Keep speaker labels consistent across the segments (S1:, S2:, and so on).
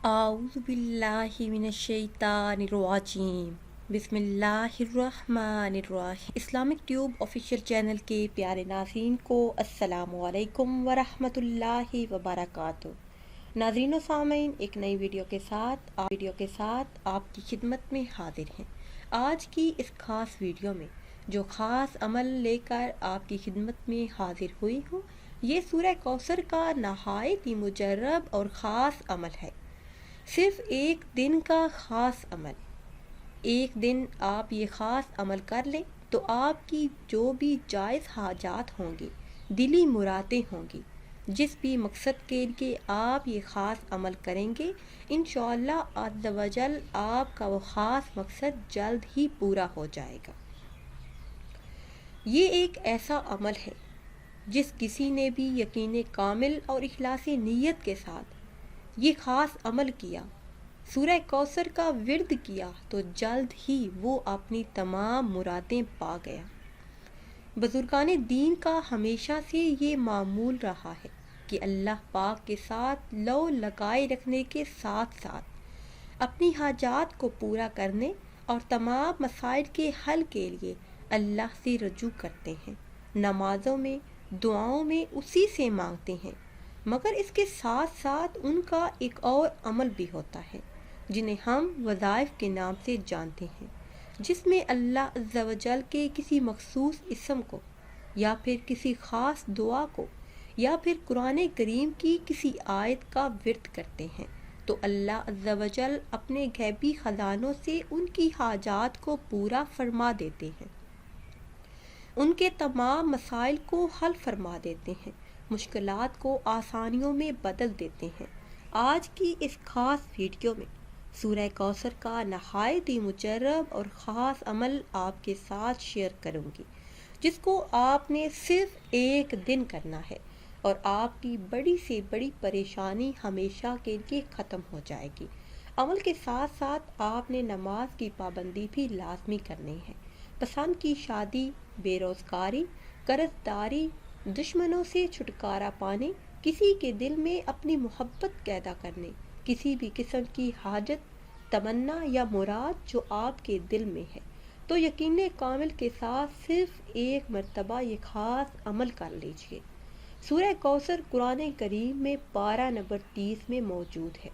S1: اعوذ باللہ من الشیطان الرجیم بسم اللہ الرحمن الرحیم۔ اسلامک ٹیوب آفیشیل چینل کے پیارے ناظرین کو السلام علیکم ورحمۃ اللہ وبرکاتہ۔ ناظرین و سامعین، ایک نئی ویڈیو کے ساتھ آپ کی خدمت میں حاضر ہیں۔ آج کی اس خاص ویڈیو میں جو خاص عمل لے کر آپ کی خدمت میں حاضر ہوئی ہوں، یہ سورہ کوثر کا نہایت ہی مجرب اور خاص عمل ہے۔ صرف ایک دن کا خاص عمل۔ ایک دن آپ یہ خاص عمل کر لیں تو آپ کی جو بھی جائز حاجات ہوں گی، دلی مرادیں ہوں گی، جس بھی مقصد کے لیے آپ یہ خاص عمل کریں گے، انشاءاللہ عز و جل آپ کا وہ خاص مقصد جلد ہی پورا ہو جائے گا۔ یہ ایک ایسا عمل ہے جس کسی نے بھی یقین کامل اور اخلاص نیت کے ساتھ یہ خاص عمل کیا، سورہ کوثر کا ورد کیا، تو جلد ہی وہ اپنی تمام مرادیں پا گیا۔ بزرگان دین کا ہمیشہ سے یہ معمول رہا ہے کہ اللہ پاک کے ساتھ لو لگائے رکھنے کے ساتھ ساتھ اپنی حاجات کو پورا کرنے اور تمام مسائل کے حل کے لیے اللہ سے رجوع کرتے ہیں، نمازوں میں، دعاؤں میں اسی سے مانگتے ہیں۔ مگر اس کے ساتھ ساتھ ان کا ایک اور عمل بھی ہوتا ہے جنہیں ہم وظائف کے نام سے جانتے ہیں، جس میں اللہ عز و جل کے کسی مخصوص اسم کو یا پھر کسی خاص دعا کو یا پھر قرآن کریم کی کسی آیت کا ورد کرتے ہیں تو اللہ عز و جل اپنے غیبی خزانوں سے ان کی حاجات کو پورا فرما دیتے ہیں، ان کے تمام مسائل کو حل فرما دیتے ہیں، مشکلات کو آسانیوں میں بدل دیتے ہیں۔ آج کی اس خاص ویڈیو میں سورہ کوثر کا نہایت ہی مجرب اور خاص عمل آپ کے ساتھ شیئر کروں گی، جس کو آپ نے صرف ایک دن کرنا ہے اور آپ کی بڑی سے بڑی پریشانی ہمیشہ کے لیے ختم ہو جائے گی۔ عمل کے ساتھ ساتھ آپ نے نماز کی پابندی بھی لازمی کرنی ہے۔ پسند کی شادی، بے روزگاری، قرض داری، دشمنوں سے چھٹکارا پانے، کسی کے دل میں اپنی محبت پیدا کرنے، کسی بھی قسم کی حاجت، تمنا یا مراد جو آپ کے دل میں ہے، تو یقین کامل کے ساتھ صرف ایک مرتبہ یہ خاص عمل کر لیجئے۔ سورہ کوثر قرآن کریم میں پارہ نمبر 30 میں موجود ہے۔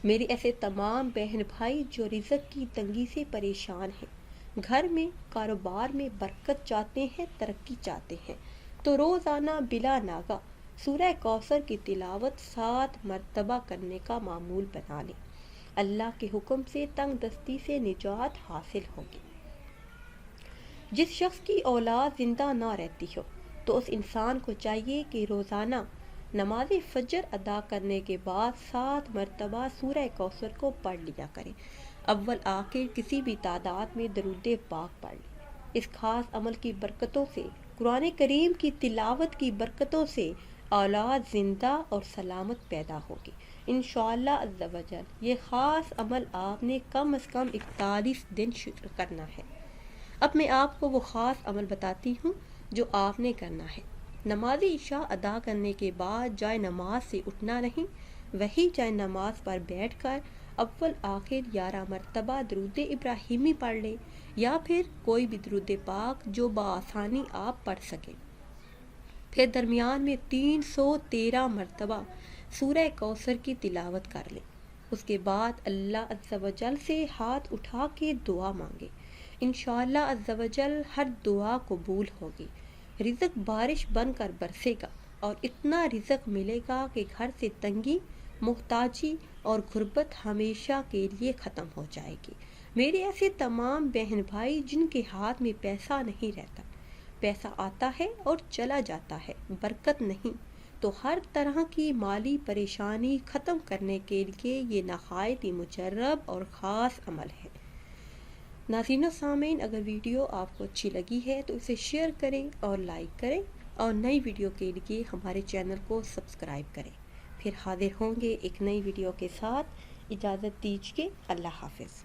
S1: میرے ایسے تمام بہن بھائی جو رزق کی تنگی سے پریشان ہیں، گھر میں، کاروبار میں برکت چاہتے ہیں، ترقی چاہتے ہیں، تو روزانہ بلا ناغہ سورہ کوثر کی تلاوت 7 مرتبہ کرنے کا معمول بنا لیں۔ اللہ کے حکم سے تنگ دستی سے نجات حاصل ہوگی۔ جس شخص کی اولاد زندہ نہ رہتی ہو تو اس انسان کو چاہیے کہ روزانہ نماز فجر ادا کرنے کے بعد 7 مرتبہ سورہ کوثر کو پڑھ لیا کریں۔ اول آخر کسی بھی تعداد میں درود پاک پڑھ لیں۔ اس خاص عمل کی برکتوں سے، قرآن کریم کی تلاوت کی برکتوں سے اولاد زندہ اور سلامت پیدا ہوگی انشاءاللہ عز و جل۔ یہ خاص عمل آپ نے کم از کم 41 دن کرنا ہے۔ اب میں آپ کو وہ خاص عمل بتاتی ہوں جو آپ نے کرنا ہے۔ نماز عشاء ادا کرنے کے بعد جائے نماز سے اٹھنا نہیں، وہی جائے نماز پر بیٹھ کر اول آخر 11 مرتبہ درود ابراہیمی پڑھ لیں یا پھر کوئی بھی درود پاک جو بآسانی آپ پڑھ سکیں۔ پھر درمیان میں 313 مرتبہ سورہ کوثر کی تلاوت کر لیں۔ اس کے بعد اللہ عز و جل سے ہاتھ اٹھا کے دعا مانگے، انشاءاللہ عز و جل ہر دعا قبول ہوگی۔ رزق بارش بن کر برسے گا اور اتنا رزق ملے گا کہ گھر سے تنگی، محتاجی اور غربت ہمیشہ کے لیے ختم ہو جائے گی۔ میرے ایسے تمام بہن بھائی جن کے ہاتھ میں پیسہ نہیں رہتا، پیسہ آتا ہے اور چلا جاتا ہے، برکت نہیں، تو ہر طرح کی مالی پریشانی ختم کرنے کے لیے یہ نہایت ہی مجرب اور خاص عمل ہے۔ ناظرین و سامعین، اگر ویڈیو آپ کو اچھی لگی ہے تو اسے شیئر کریں اور لائک کریں اور نئی ویڈیو کے لیے ہمارے چینل کو سبسکرائب کریں۔ پھر حاضر ہوں گے ایک نئی ویڈیو کے ساتھ۔ اجازت دیجیے، اللہ حافظ۔